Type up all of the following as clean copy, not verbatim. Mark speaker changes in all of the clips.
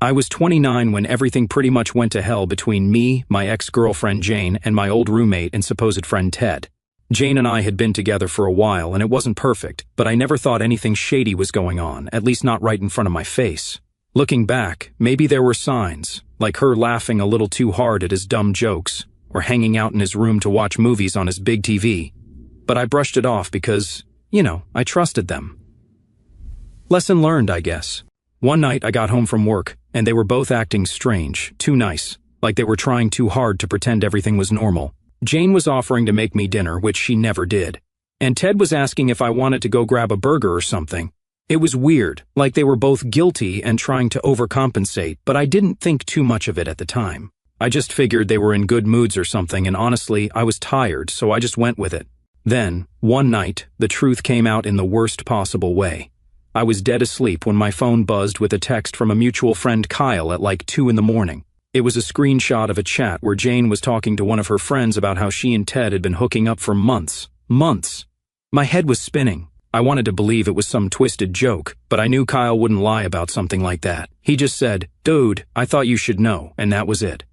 Speaker 1: I was 29 when everything pretty much went to hell between me, my ex-girlfriend Jane, and my old roommate and supposed friend Ted. Jane and I had been together for a while and it wasn't perfect, but I never thought anything shady was going on, at least not right in front of my face. Looking back, maybe there were signs, like her laughing a little too hard at his dumb jokes, or hanging out in his room to watch movies on his big TV. But I brushed it off because, I trusted them. Lesson learned, I guess. One night I got home from work, and they were both acting strange, too nice, like they were trying too hard to pretend everything was normal. Jane was offering to make me dinner, which she never did. And Ted was asking if I wanted to go grab a burger or something. It was weird, like they were both guilty and trying to overcompensate, but I didn't think too much of it at the time. I just figured they were in good moods or something, and honestly, I was tired, so I just went with it. Then, one night, the truth came out in the worst possible way. I was dead asleep when my phone buzzed with a text from a mutual friend Kyle at like 2 in the morning. It was a screenshot of a chat where Jane was talking to one of her friends about how she and Ted had been hooking up for months. Months. My head was spinning. I wanted to believe it was some twisted joke, but I knew Kyle wouldn't lie about something like that. He just said, "Dude, I thought you should know," and that was it.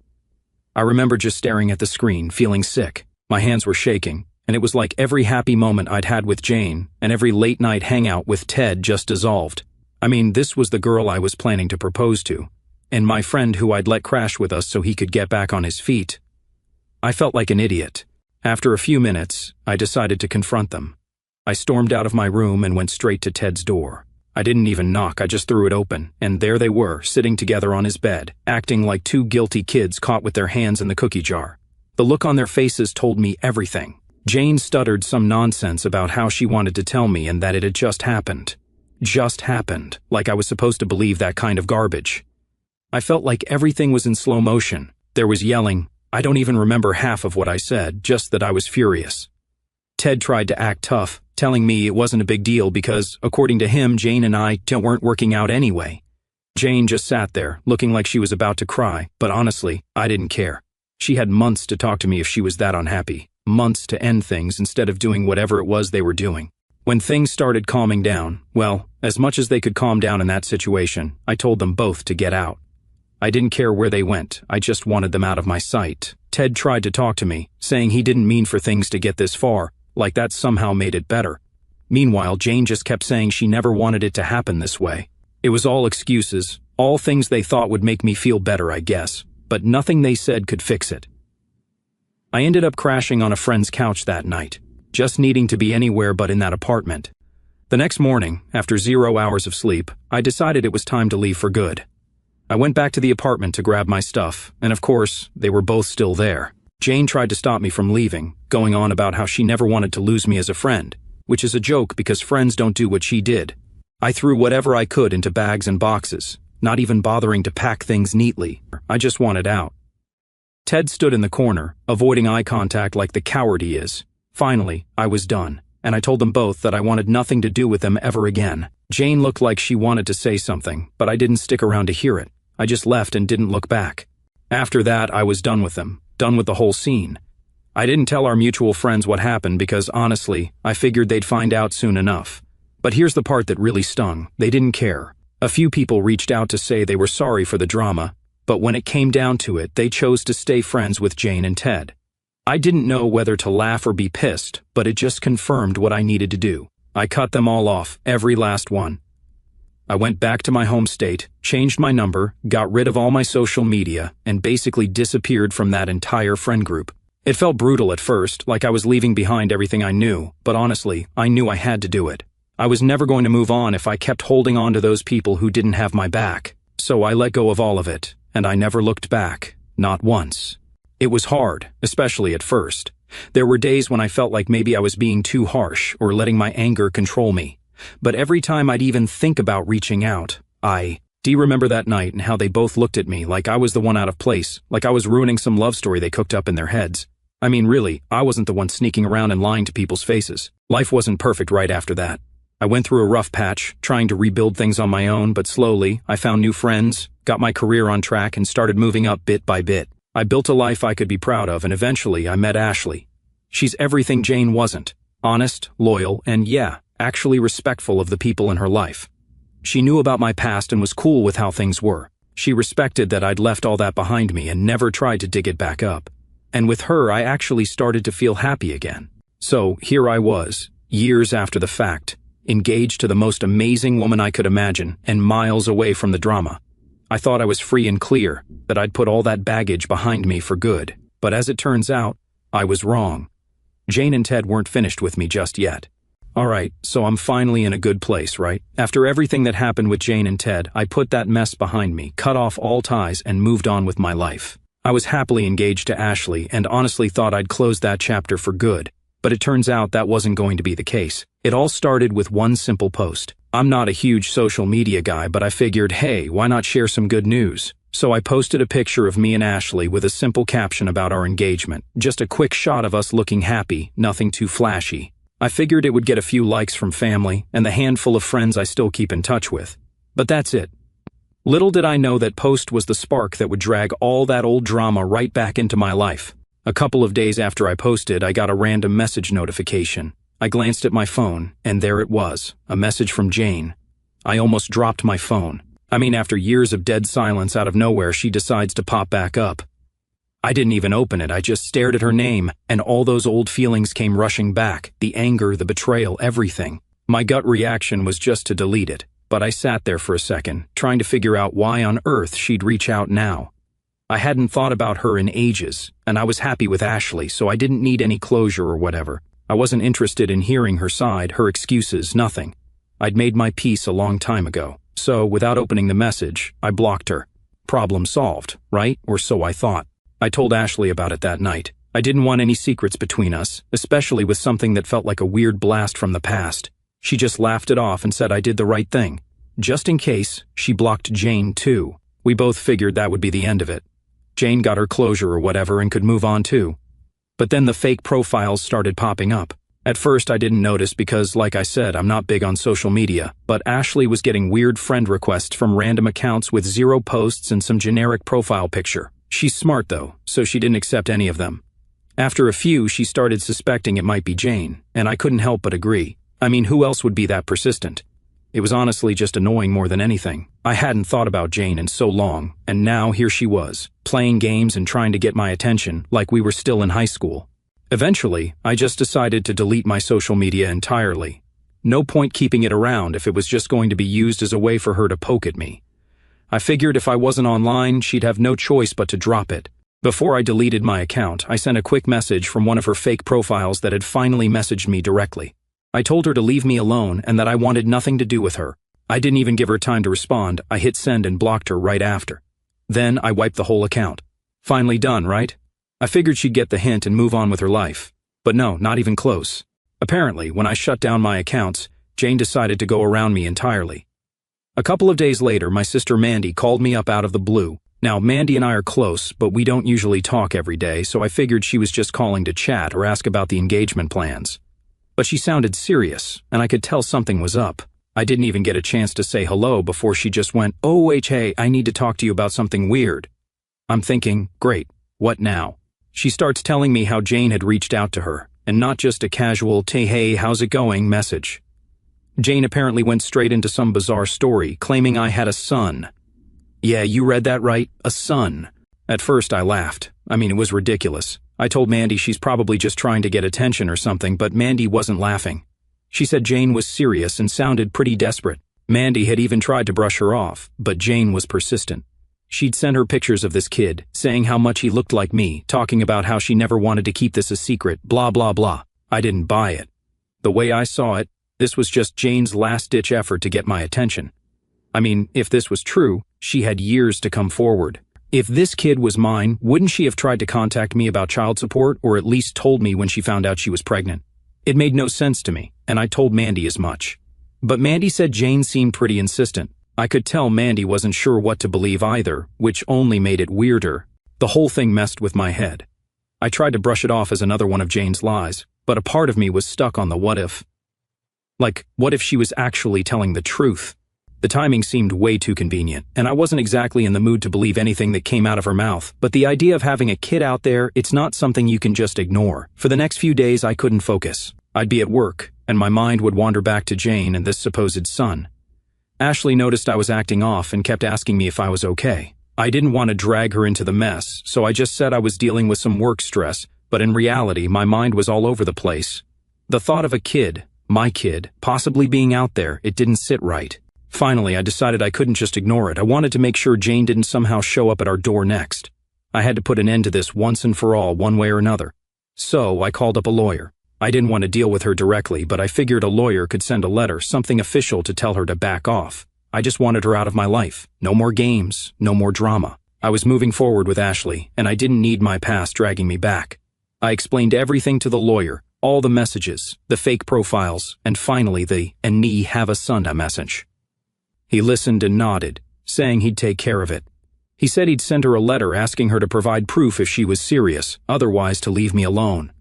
Speaker 1: I remember just staring at the screen, feeling sick. My hands were shaking, and it was like every happy moment I'd had with Jane and every late-night hangout with Ted just dissolved. I mean, this was the girl I was planning to propose to, and my friend who I'd let crash with us so he could get back on his feet. I felt like an idiot. After a few minutes, I decided to confront them. I stormed out of my room and went straight to Ted's door. I didn't even knock, I just threw it open, and there they were, sitting together on his bed, acting like two guilty kids caught with their hands in the cookie jar. The look on their faces told me everything. Jane stuttered some nonsense about how she wanted to tell me and that it had just happened. Just happened, like I was supposed to believe that kind of garbage. I felt like everything was in slow motion. There was yelling. I don't even remember half of what I said, just that I was furious. Ted tried to act tough, telling me it wasn't a big deal because, according to him, Jane and I weren't working out anyway. Jane just sat there, looking like she was about to cry, but honestly, I didn't care. She had months to talk to me if she was that unhappy, months to end things instead of doing whatever it was they were doing. When things started calming down, well, as much as they could calm down in that situation, I told them both to get out. I didn't care where they went, I just wanted them out of my sight. Ted tried to talk to me, saying he didn't mean for things to get this far, like that somehow made it better. Meanwhile, Jane just kept saying she never wanted it to happen this way. It was all excuses, all things they thought would make me feel better, I guess, but nothing they said could fix it. I ended up crashing on a friend's couch that night, just needing to be anywhere but in that apartment. The next morning, after 0 hours of sleep, I decided it was time to leave for good. I went back to the apartment to grab my stuff, and of course, they were both still there. Jane tried to stop me from leaving, going on about how she never wanted to lose me as a friend, which is a joke because friends don't do what she did. I threw whatever I could into bags and boxes, not even bothering to pack things neatly. I just wanted out. Ted stood in the corner, avoiding eye contact like the coward he is. Finally, I was done, and I told them both that I wanted nothing to do with them ever again. Jane looked like she wanted to say something, but I didn't stick around to hear it. I just left and didn't look back. After that, I was done with them, done with the whole scene. I didn't tell our mutual friends what happened because, honestly, I figured they'd find out soon enough. But here's the part that really stung. They didn't care. A few people reached out to say they were sorry for the drama, but when it came down to it, they chose to stay friends with Jane and Ted. I didn't know whether to laugh or be pissed, but it just confirmed what I needed to do. I cut them all off, every last one. I went back to my home state, changed my number, got rid of all my social media, and basically disappeared from that entire friend group. It felt brutal at first, like I was leaving behind everything I knew, but honestly, I knew I had to do it. I was never going to move on if I kept holding on to those people who didn't have my back. So I let go of all of it, and I never looked back, not once. It was hard, especially at first. There were days when I felt like maybe I was being too harsh or letting my anger control me. But every time I'd even think about reaching out, do you remember that night and how they both looked at me like I was the one out of place, like I was ruining some love story they cooked up in their heads? I mean, really, I wasn't the one sneaking around and lying to people's faces. Life wasn't perfect right after that. I went through a rough patch, trying to rebuild things on my own, but slowly, I found new friends, got my career on track, and started moving up bit by bit. I built a life I could be proud of, and eventually I met Ashley. She's everything Jane wasn't. Honest, loyal, and actually respectful of the people in her life. She knew about my past and was cool with how things were. She respected that I'd left all that behind me and never tried to dig it back up. And with her, I actually started to feel happy again. So here I was, years after the fact, engaged to the most amazing woman I could imagine and miles away from the drama. I thought I was free and clear, that I'd put all that baggage behind me for good. But as it turns out, I was wrong. Jane and Ted weren't finished with me just yet. Alright, so I'm finally in a good place, right? After everything that happened with Jane and Ted, I put that mess behind me, cut off all ties, and moved on with my life. I was happily engaged to Ashley and honestly thought I'd close that chapter for good. But it turns out that wasn't going to be the case. It all started with one simple post. I'm not a huge social media guy, but I figured, hey, why not share some good news? So I posted a picture of me and Ashley with a simple caption about our engagement. Just a quick shot of us looking happy, nothing too flashy. I figured it would get a few likes from family and the handful of friends I still keep in touch with. But that's it. Little did I know that post was the spark that would drag all that old drama right back into my life. A couple of days after I posted, I got a random message notification. I glanced at my phone, and there it was, a message from Jane. I almost dropped my phone. After years of dead silence, out of nowhere, she decides to pop back up. I didn't even open it, I just stared at her name, and all those old feelings came rushing back, the anger, the betrayal, everything. My gut reaction was just to delete it, but I sat there for a second, trying to figure out why on earth she'd reach out now. I hadn't thought about her in ages, and I was happy with Ashley, so I didn't need any closure or whatever. I wasn't interested in hearing her side, her excuses, nothing. I'd made my peace a long time ago, so without opening the message, I blocked her. Problem solved, right? Or so I thought. I told Ashley about it that night. I didn't want any secrets between us, especially with something that felt like a weird blast from the past. She just laughed it off and said I did the right thing. Just in case, she blocked Jane too. We both figured that would be the end of it. Jane got her closure or whatever and could move on too. But then the fake profiles started popping up. At first I didn't notice because, like I said, I'm not big on social media, but Ashley was getting weird friend requests from random accounts with 0 posts and some generic profile picture. She's smart though, so she didn't accept any of them. After a few, she started suspecting it might be Jane, and I couldn't help but agree. Who else would be that persistent? It was honestly just annoying more than anything. I hadn't thought about Jane in so long, and now here she was, playing games and trying to get my attention like we were still in high school. Eventually, I just decided to delete my social media entirely. No point keeping it around if it was just going to be used as a way for her to poke at me. I figured if I wasn't online, she'd have no choice but to drop it. Before I deleted my account, I sent a quick message from one of her fake profiles that had finally messaged me directly. I told her to leave me alone and that I wanted nothing to do with her. I didn't even give her time to respond. I hit send and blocked her right after. Then I wiped the whole account. Finally done, right? I figured she'd get the hint and move on with her life. But no, not even close. Apparently, when I shut down my accounts, Jane decided to go around me entirely. A couple of days later, my sister Mandy called me up out of the blue. Now, Mandy and I are close, but we don't usually talk every day, so I figured she was just calling to chat or ask about the engagement plans. But she sounded serious, and I could tell something was up. I didn't even get a chance to say hello before she just went, "Oh, hey, I need to talk to you about something weird." I'm thinking, great, what now? She starts telling me how Jane had reached out to her, and not just a casual, "Hey, how's it going?" message. Jane apparently went straight into some bizarre story, claiming I had a son. Yeah, you read that right, a son. At first I laughed. It was ridiculous. I told Mandy she's probably just trying to get attention or something, but Mandy wasn't laughing. She said Jane was serious and sounded pretty desperate. Mandy had even tried to brush her off, but Jane was persistent. She'd sent her pictures of this kid, saying how much he looked like me, talking about how she never wanted to keep this a secret, blah blah blah. I didn't buy it. The way I saw it, this was just Jane's last-ditch effort to get my attention. If this was true, she had years to come forward. If this kid was mine, wouldn't she have tried to contact me about child support or at least told me when she found out she was pregnant? It made no sense to me, and I told Mandy as much. But Mandy said Jane seemed pretty insistent. I could tell Mandy wasn't sure what to believe either, which only made it weirder. The whole thing messed with my head. I tried to brush it off as another one of Jane's lies, but a part of me was stuck on the what if. Like, what if she was actually telling the truth? The timing seemed way too convenient, and I wasn't exactly in the mood to believe anything that came out of her mouth, but the idea of having a kid out there, it's not something you can just ignore. For the next few days, I couldn't focus. I'd be at work, and my mind would wander back to Jane and this supposed son. Ashley noticed I was acting off and kept asking me if I was okay. I didn't want to drag her into the mess, so I just said I was dealing with some work stress, but in reality, my mind was all over the place. The thought of a kid, my kid, possibly being out there, it didn't sit right. Finally, I decided I couldn't just ignore it. I wanted to make sure Jane didn't somehow show up at our door next. I had to put an end to this once and for all, one way or another. So I called up a lawyer. I didn't want to deal with her directly, but I figured a lawyer could send a letter, something official to tell her to back off. I just wanted her out of my life. No more games, no more drama. I was moving forward with Ashley, and I didn't need my past dragging me back. I explained everything to the lawyer, all the messages, the fake profiles, and finally the "and me have a son" message. He listened and nodded, saying he'd take care of it. He said he'd send her a letter asking her to provide proof if she was serious, otherwise to leave me alone.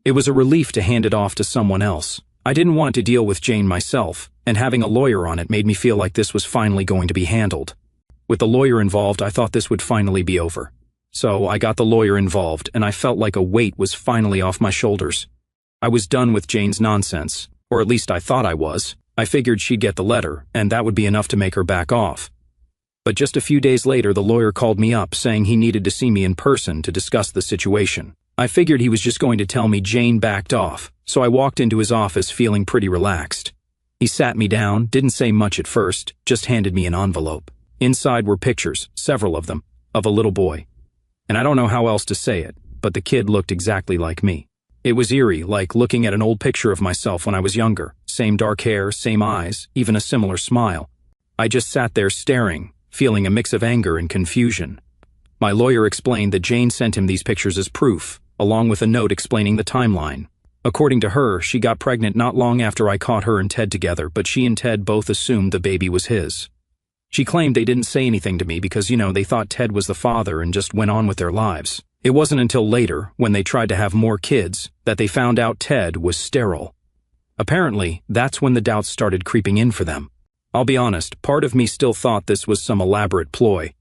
Speaker 1: It was a relief to hand it off to someone else. I didn't want to deal with Jane myself, and having a lawyer on it made me feel like this was finally going to be handled. With the lawyer involved, I thought this would finally be over. So I got the lawyer involved, and I felt like a weight was finally off my shoulders. I was done with Jane's nonsense, or at least I thought I was. I figured she'd get the letter, and that would be enough to make her back off. But just a few days later, the lawyer called me up saying he needed to see me in person to discuss the situation. I figured he was just going to tell me Jane backed off, so I walked into his office feeling pretty relaxed. He sat me down, didn't say much at first, just handed me an envelope. Inside were pictures, several of them, of a little boy. And I don't know how else to say it, but the kid looked exactly like me. It was eerie, like looking at an old picture of myself when I was younger. Same dark hair, same eyes, even a similar smile. I just sat there staring, feeling a mix of anger and confusion. My lawyer explained that Jane sent him these pictures as proof, along with a note explaining the timeline. According to her, she got pregnant not long after I caught her and Ted together, but she and Ted both assumed the baby was his. She claimed they didn't say anything to me because, they thought Ted was the father and just went on with their lives. It wasn't until later, when they tried to have more kids, that they found out Ted was sterile. Apparently, that's when the doubts started creeping in for them. I'll be honest, part of me still thought this was some elaborate ploy.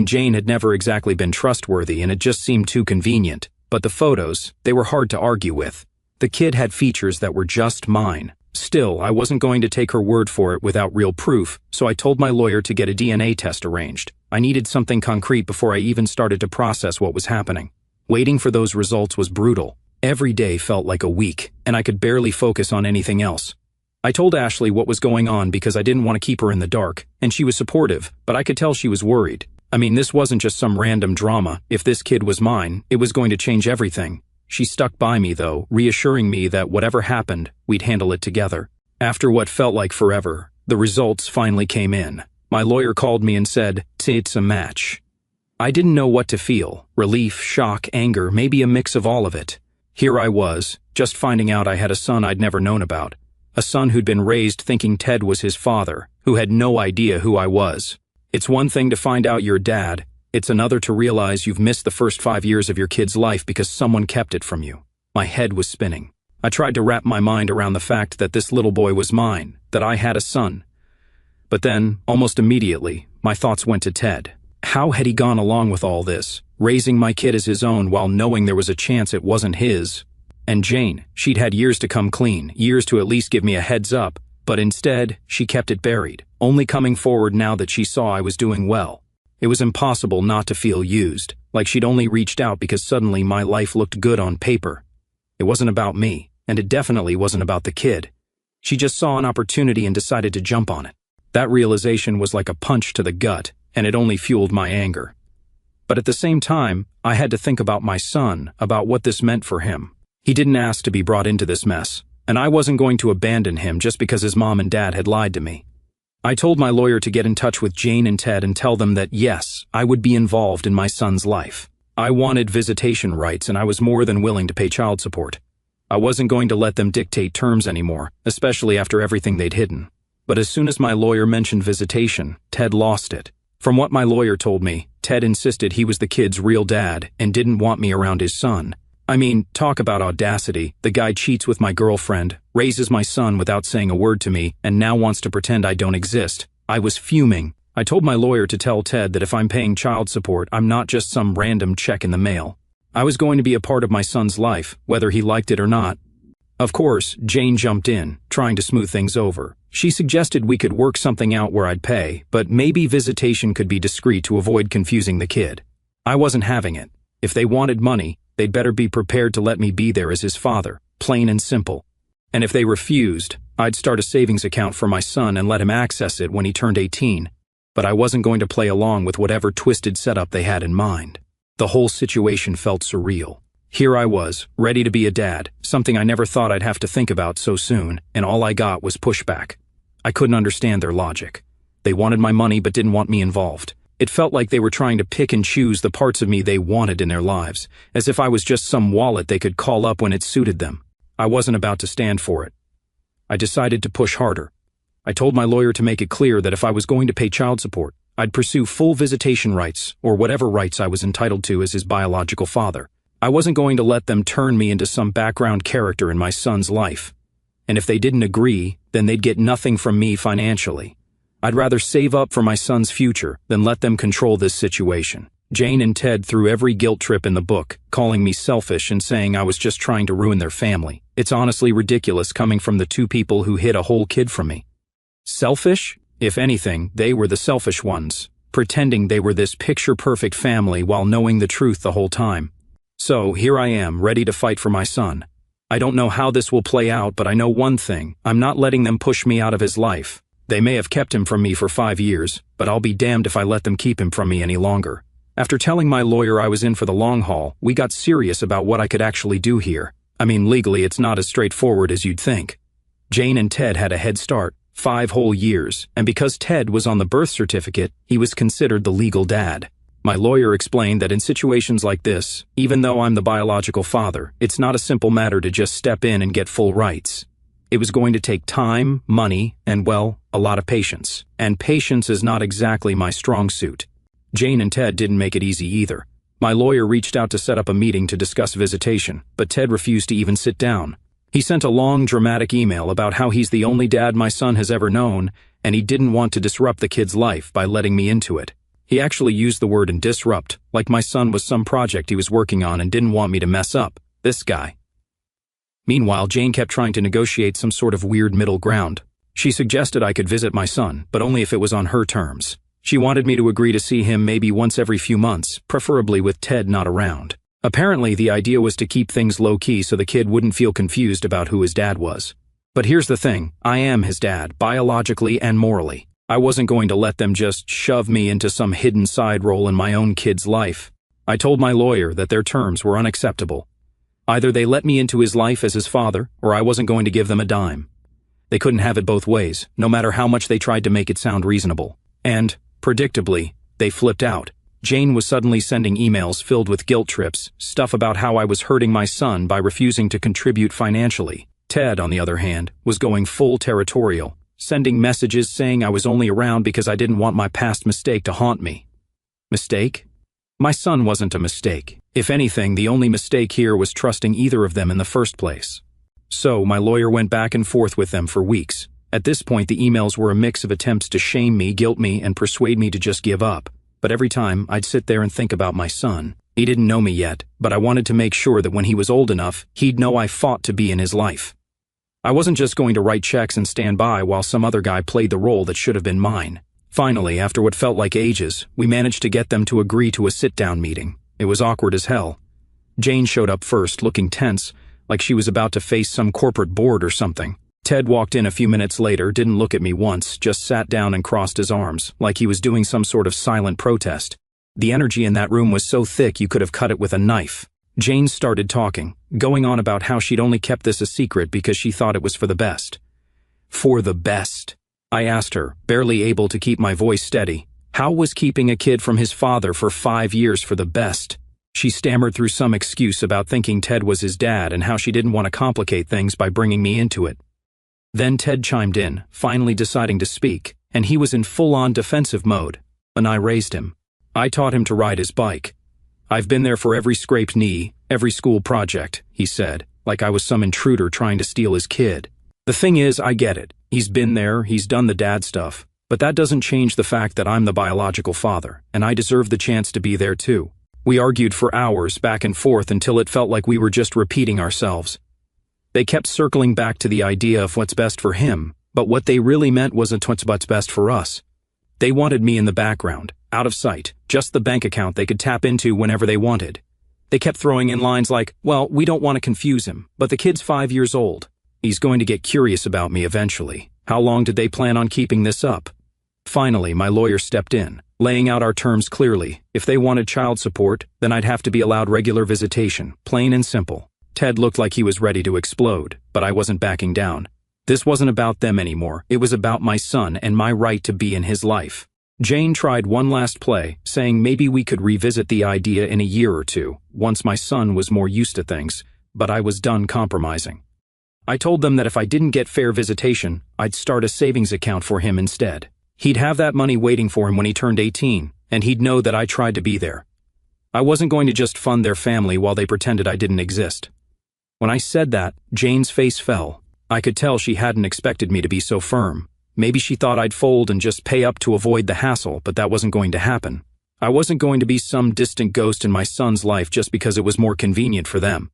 Speaker 1: Jane had never exactly been trustworthy and it just seemed too convenient. But the photos, they were hard to argue with. The kid had features that were just mine. Still, I wasn't going to take her word for it without real proof, so I told my lawyer to get a DNA test arranged. I needed something concrete before I even started to process what was happening. Waiting for those results was brutal. Every day felt like a week, and I could barely focus on anything else. I told Ashley what was going on because I didn't want to keep her in the dark, and she was supportive, but I could tell she was worried. This wasn't just some random drama. If this kid was mine, it was going to change everything. She stuck by me, though, reassuring me that whatever happened, we'd handle it together. After what felt like forever, the results finally came in. My lawyer called me and said, "It's a match." I didn't know what to feel. Relief, shock, anger, maybe a mix of all of it. Here I was, just finding out I had a son I'd never known about. A son who'd been raised thinking Ted was his father, who had no idea who I was. It's one thing to find out you're dad, it's another to realize you've missed the first 5 years of your kid's life because someone kept it from you. My head was spinning. I tried to wrap my mind around the fact that this little boy was mine, that I had a son. But then, almost immediately, my thoughts went to Ted. How had he gone along with all this, raising my kid as his own while knowing there was a chance it wasn't his? And Jane, she'd had years to come clean, years to at least give me a heads up, but instead, she kept it buried, only coming forward now that she saw I was doing well. It was impossible not to feel used, like she'd only reached out because suddenly my life looked good on paper. It wasn't about me, and it definitely wasn't about the kid. She just saw an opportunity and decided to jump on it. That realization was like a punch to the gut, and it only fueled my anger. But at the same time, I had to think about my son, about what this meant for him. He didn't ask to be brought into this mess, and I wasn't going to abandon him just because his mom and dad had lied to me. I told my lawyer to get in touch with Jane and Ted and tell them that yes, I would be involved in my son's life. I wanted visitation rights and I was more than willing to pay child support. I wasn't going to let them dictate terms anymore, especially after everything they'd hidden. But as soon as my lawyer mentioned visitation, Ted lost it. From what my lawyer told me, Ted insisted he was the kid's real dad and didn't want me around his son. Talk about audacity. The guy cheats with my girlfriend, raises my son without saying a word to me, and now wants to pretend I don't exist. I was fuming. I told my lawyer to tell Ted that if I'm paying child support, I'm not just some random check in the mail. I was going to be a part of my son's life, whether he liked it or not. Of course, Jane jumped in, trying to smooth things over. She suggested we could work something out where I'd pay, but maybe visitation could be discreet to avoid confusing the kid. I wasn't having it. If they wanted money, they'd better be prepared to let me be there as his father, plain and simple. And if they refused, I'd start a savings account for my son and let him access it when he turned 18. But I wasn't going to play along with whatever twisted setup they had in mind. The whole situation felt surreal. Here I was, ready to be a dad, something I never thought I'd have to think about so soon, and all I got was pushback. I couldn't understand their logic. They wanted my money but didn't want me involved. It felt like they were trying to pick and choose the parts of me they wanted in their lives, as if I was just some wallet they could call up when it suited them. I wasn't about to stand for it. I decided to push harder. I told my lawyer to make it clear that if I was going to pay child support, I'd pursue full visitation rights, or whatever rights I was entitled to as his biological father. I wasn't going to let them turn me into some background character in my son's life. And if they didn't agree, then they'd get nothing from me financially. I'd rather save up for my son's future than let them control this situation. Jane and Ted threw every guilt trip in the book, calling me selfish and saying I was just trying to ruin their family. It's honestly ridiculous coming from the two people who hid a whole kid from me. Selfish? If anything, they were the selfish ones, pretending they were this picture-perfect family while knowing the truth the whole time. So, here I am, ready to fight for my son. I don't know how this will play out, but I know one thing. I'm not letting them push me out of his life. They may have kept him from me for 5 years, but I'll be damned if I let them keep him from me any longer. After telling my lawyer I was in for the long haul, we got serious about what I could actually do here. I mean, legally it's not as straightforward as you'd think. Jane and Ted had a head start, 5 whole years, and because Ted was on the birth certificate, he was considered the legal dad. My lawyer explained that in situations like this, even though I'm the biological father, it's not a simple matter to just step in and get full rights. It was going to take time, money, and, well, a lot of patience. And patience is not exactly my strong suit. Jane and Ted didn't make it easy either. My lawyer reached out to set up a meeting to discuss visitation, but Ted refused to even sit down. He sent a long, dramatic email about how he's the only dad my son has ever known, and he didn't want to disrupt the kid's life by letting me into it. He actually used the word disrupt, like my son was some project he was working on and didn't want me to mess up. This guy. Meanwhile, Jane kept trying to negotiate some sort of weird middle ground. She suggested I could visit my son, but only if it was on her terms. She wanted me to agree to see him maybe once every few months, preferably with Ted not around. Apparently, the idea was to keep things low-key so the kid wouldn't feel confused about who his dad was. But here's the thing, I am his dad, biologically and morally. I wasn't going to let them just shove me into some hidden side role in my own kid's life. I told my lawyer that their terms were unacceptable. Either they let me into his life as his father, or I wasn't going to give them a dime. They couldn't have it both ways, no matter how much they tried to make it sound reasonable. And, predictably, they flipped out. Jane was suddenly sending emails filled with guilt trips, stuff about how I was hurting my son by refusing to contribute financially. Ted, on the other hand, was going full territorial, sending messages saying I was only around because I didn't want my past mistake to haunt me. Mistake? My son wasn't a mistake. If anything, the only mistake here was trusting either of them in the first place. So, my lawyer went back and forth with them for weeks. At this point, the emails were a mix of attempts to shame me, guilt me, and persuade me to just give up. But every time, I'd sit there and think about my son. He didn't know me yet, but I wanted to make sure that when he was old enough, he'd know I fought to be in his life. I wasn't just going to write checks and stand by while some other guy played the role that should have been mine. Finally, after what felt like ages, we managed to get them to agree to a sit-down meeting. It was awkward as hell. Jane showed up first, looking tense, like she was about to face some corporate board or something. Ted walked in a few minutes later, didn't look at me once, just sat down and crossed his arms, like he was doing some sort of silent protest. The energy in that room was so thick you could have cut it with a knife. Jane started talking, going on about how she'd only kept this a secret because she thought it was for the best. For the best? I asked her, barely able to keep my voice steady. How was keeping a kid from his father for 5 years for the best? She stammered through some excuse about thinking Ted was his dad and how she didn't want to complicate things by bringing me into it. Then Ted chimed in, finally deciding to speak, and he was in full-on defensive mode, and I raised him. I taught him to ride his bike. I've been there for every scraped knee, every school project, he said, like I was some intruder trying to steal his kid. The thing is, I get it. He's been there, he's done the dad stuff, but that doesn't change the fact that I'm the biological father, and I deserve the chance to be there too. We argued for hours, back and forth, until it felt like we were just repeating ourselves. They kept circling back to the idea of what's best for him, But what they really meant wasn't what's best for us. They wanted me in the background, out of sight, just the bank account they could tap into whenever they wanted. They kept throwing in lines like, well, we don't want to confuse him, but the kid's 5 years old. He's going to get curious about me eventually. How long did they plan on keeping this up? Finally, my lawyer stepped in, laying out our terms clearly. If they wanted child support, then I'd have to be allowed regular visitation, plain and simple. Ted looked like he was ready to explode, but I wasn't backing down. This wasn't about them anymore. It was about my son and my right to be in his life. Jane tried one last play, saying maybe we could revisit the idea in a year or two, once my son was more used to things, but I was done compromising. I told them that if I didn't get fair visitation, I'd start a savings account for him instead. He'd have that money waiting for him when he turned 18, and he'd know that I tried to be there. I wasn't going to just fund their family while they pretended I didn't exist. When I said that, Jane's face fell. I could tell she hadn't expected me to be so firm. Maybe she thought I'd fold and just pay up to avoid the hassle, but that wasn't going to happen. I wasn't going to be some distant ghost in my son's life just because it was more convenient for them.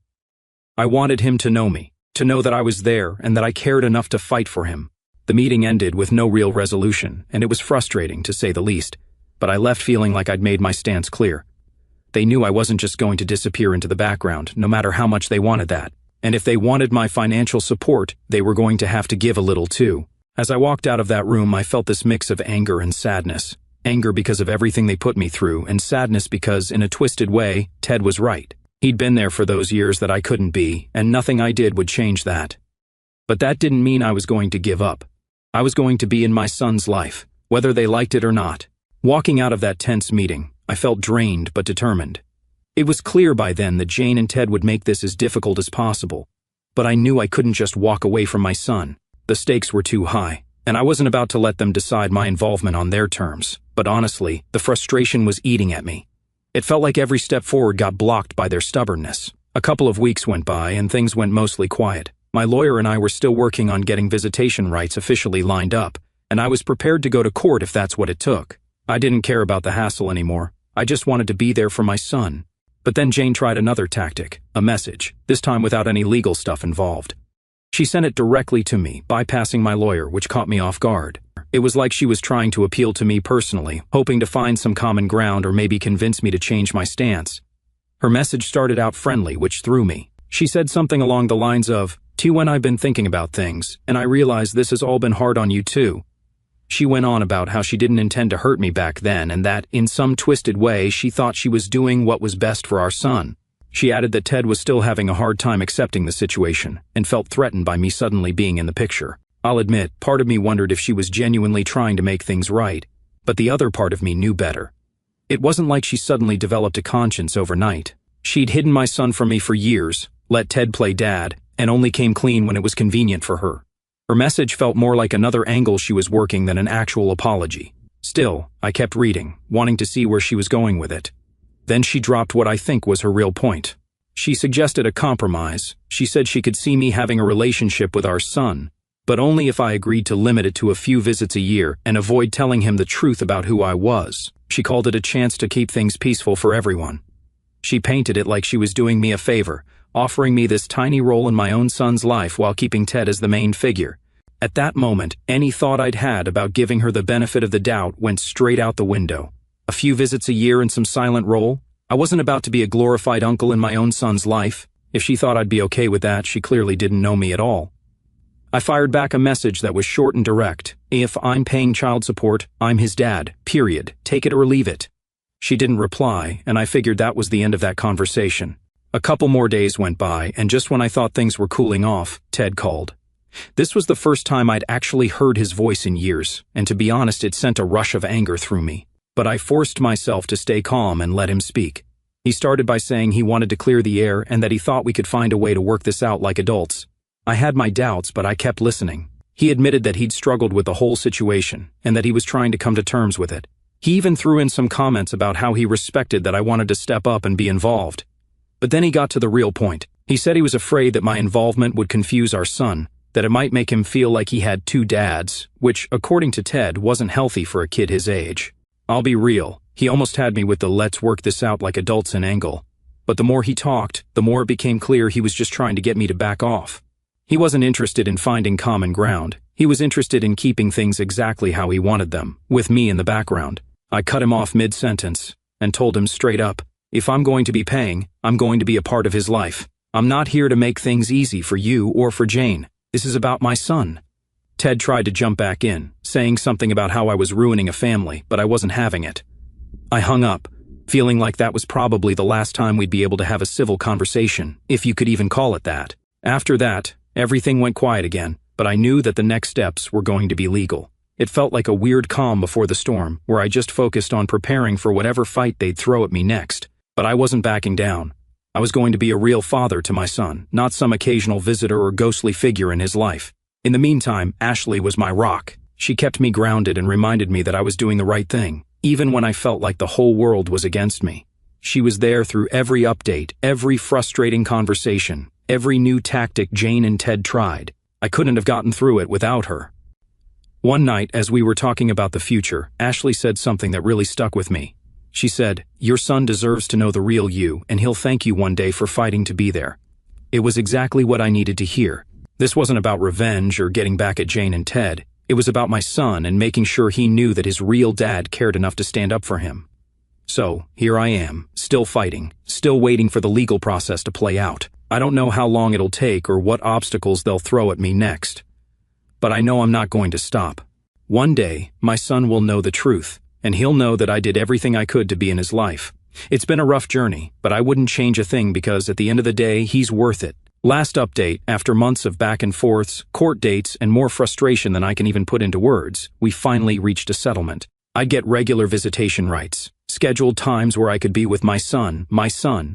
Speaker 1: I wanted him to know me, to know that I was there and that I cared enough to fight for him. The meeting ended with no real resolution, and it was frustrating, to say the least, but I left feeling like I'd made my stance clear. They knew I wasn't just going to disappear into the background, no matter how much they wanted that, and if they wanted my financial support, they were going to have to give a little too. As I walked out of that room, I felt this mix of anger and sadness. Anger because of everything they put me through, and sadness because, in a twisted way, Ted was right. He'd been there for those years that I couldn't be, and nothing I did would change that. But that didn't mean I was going to give up. I was going to be in my son's life, whether they liked it or not. Walking out of that tense meeting, I felt drained but determined. It was clear by then that Jane and Ted would make this as difficult as possible, but I knew I couldn't just walk away from my son. The stakes were too high, and I wasn't about to let them decide my involvement on their terms. But honestly, the frustration was eating at me. It felt like every step forward got blocked by their stubbornness. A couple of weeks went by and things went mostly quiet. My lawyer and I were still working on getting visitation rights officially lined up, and I was prepared to go to court if that's what it took. I didn't care about the hassle anymore. I just wanted to be there for my son. But then Jane tried another tactic, a message, this time without any legal stuff involved. She sent it directly to me, bypassing my lawyer, which caught me off guard. It was like she was trying to appeal to me personally, hoping to find some common ground or maybe convince me to change my stance. Her message started out friendly, which threw me. She said something along the lines of, "When I've been thinking about things, and I realize this has all been hard on you too." She went on about how she didn't intend to hurt me back then and that, in some twisted way, she thought she was doing what was best for our son. She added that Ted was still having a hard time accepting the situation and felt threatened by me suddenly being in the picture. I'll admit, part of me wondered if she was genuinely trying to make things right, but the other part of me knew better. It wasn't like she suddenly developed a conscience overnight. She'd hidden my son from me for years, let Ted play dad, and only came clean when it was convenient for her. Her message felt more like another angle she was working than an actual apology. Still, I kept reading, wanting to see where she was going with it. Then she dropped what I think was her real point. She suggested a compromise. She said she could see me having a relationship with our son, but only if I agreed to limit it to a few visits a year and avoid telling him the truth about who I was. She called it a chance to keep things peaceful for everyone. She painted it like she was doing me a favor, offering me this tiny role in my own son's life while keeping Ted as the main figure. At that moment, any thought I'd had about giving her the benefit of the doubt went straight out the window. A few visits a year and some silent role? I wasn't about to be a glorified uncle in my own son's life. If she thought I'd be okay with that, she clearly didn't know me at all. I fired back a message that was short and direct. If I'm paying child support, I'm his dad, period. Take it or leave it. She didn't reply, and I figured that was the end of that conversation. A couple more days went by, and just when I thought things were cooling off, Ted called. This was the first time I'd actually heard his voice in years, and to be honest, it sent a rush of anger through me. But I forced myself to stay calm and let him speak. He started by saying he wanted to clear the air and that he thought we could find a way to work this out like adults. I had my doubts, but I kept listening. He admitted that he'd struggled with the whole situation and that he was trying to come to terms with it. He even threw in some comments about how he respected that I wanted to step up and be involved. But then he got to the real point. He said he was afraid that my involvement would confuse our son, that it might make him feel like he had two dads, which, according to Ted, wasn't healthy for a kid his age. I'll be real, he almost had me with the "let's work this out like adults" angle. But the more he talked, the more it became clear he was just trying to get me to back off. He wasn't interested in finding common ground. He was interested in keeping things exactly how he wanted them, with me in the background. I cut him off mid-sentence and told him straight up, if I'm going to be paying, I'm going to be a part of his life. I'm not here to make things easy for you or for Jane. This is about my son. Ted tried to jump back in, saying something about how I was ruining a family, but I wasn't having it. I hung up, feeling like that was probably the last time we'd be able to have a civil conversation, if you could even call it that. After that, everything went quiet again, but I knew that the next steps were going to be legal. It felt like a weird calm before the storm, where I just focused on preparing for whatever fight they'd throw at me next. But I wasn't backing down. I was going to be a real father to my son, not some occasional visitor or ghostly figure in his life. In the meantime, Ashley was my rock. She kept me grounded and reminded me that I was doing the right thing, even when I felt like the whole world was against me. She was there through every update, every frustrating conversation, every new tactic Jane and Ted tried. I couldn't have gotten through it without her. One night, as we were talking about the future, Ashley said something that really stuck with me. She said, "Your son deserves to know the real you, and he'll thank you one day for fighting to be there." It was exactly what I needed to hear. This wasn't about revenge or getting back at Jane and Ted. It was about my son and making sure he knew that his real dad cared enough to stand up for him. So, here I am, still fighting, still waiting for the legal process to play out. I don't know how long it'll take or what obstacles they'll throw at me next. But I know I'm not going to stop. One day, my son will know the truth, and he'll know that I did everything I could to be in his life. It's been a rough journey, but I wouldn't change a thing because at the end of the day, he's worth it. Last update, after months of back and forths, court dates, and more frustration than I can even put into words, we finally reached a settlement. I'd get regular visitation rights, scheduled times where I could be with my son,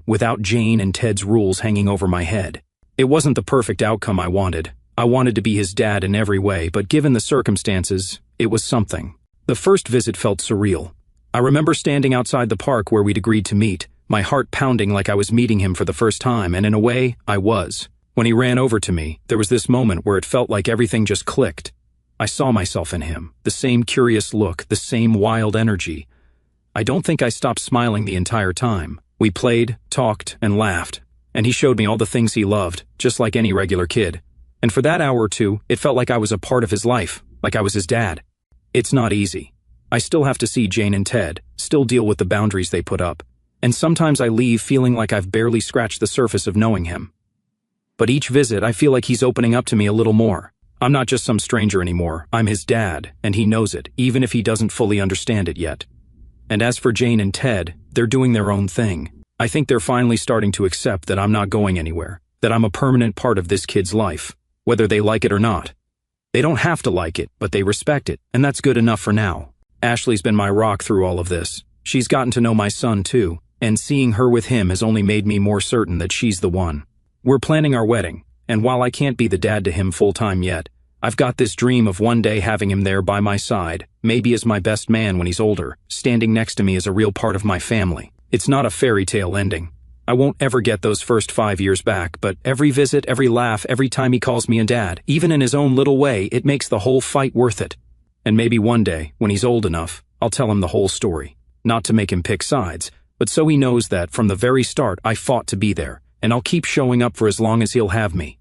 Speaker 1: without Jane and Ted's rules hanging over my head. It wasn't the perfect outcome I wanted. I wanted to be his dad in every way, but given the circumstances, it was something. The first visit felt surreal. I remember standing outside the park where we'd agreed to meet, my heart pounding like I was meeting him for the first time, and in a way, I was. When he ran over to me, there was this moment where it felt like everything just clicked. I saw myself in him, the same curious look, the same wild energy. I don't think I stopped smiling the entire time. We played, talked, and laughed, and he showed me all the things he loved, just like any regular kid. And for that hour or two, it felt like I was a part of his life, like I was his dad. It's not easy. I still have to see Jane and Ted, still deal with the boundaries they put up, and sometimes I leave feeling like I've barely scratched the surface of knowing him. But each visit, I feel like he's opening up to me a little more. I'm not just some stranger anymore. I'm his dad, and he knows it, even if he doesn't fully understand it yet. And as for Jane and Ted, they're doing their own thing. I think they're finally starting to accept that I'm not going anywhere, that I'm a permanent part of this kid's life, whether they like it or not. They don't have to like it, but they respect it, and that's good enough for now. Ashley's been my rock through all of this. She's gotten to know my son too, and seeing her with him has only made me more certain that she's the one. We're planning our wedding, and while I can't be the dad to him full-time yet, I've got this dream of one day having him there by my side, maybe as my best man when he's older, standing next to me as a real part of my family. It's not a fairy tale ending. I won't ever get those first 5 years back, but every visit, every laugh, every time he calls me a dad, even in his own little way, it makes the whole fight worth it. And maybe one day, when he's old enough, I'll tell him the whole story. Not to make him pick sides, but so he knows that from the very start I fought to be there, and I'll keep showing up for as long as he'll have me.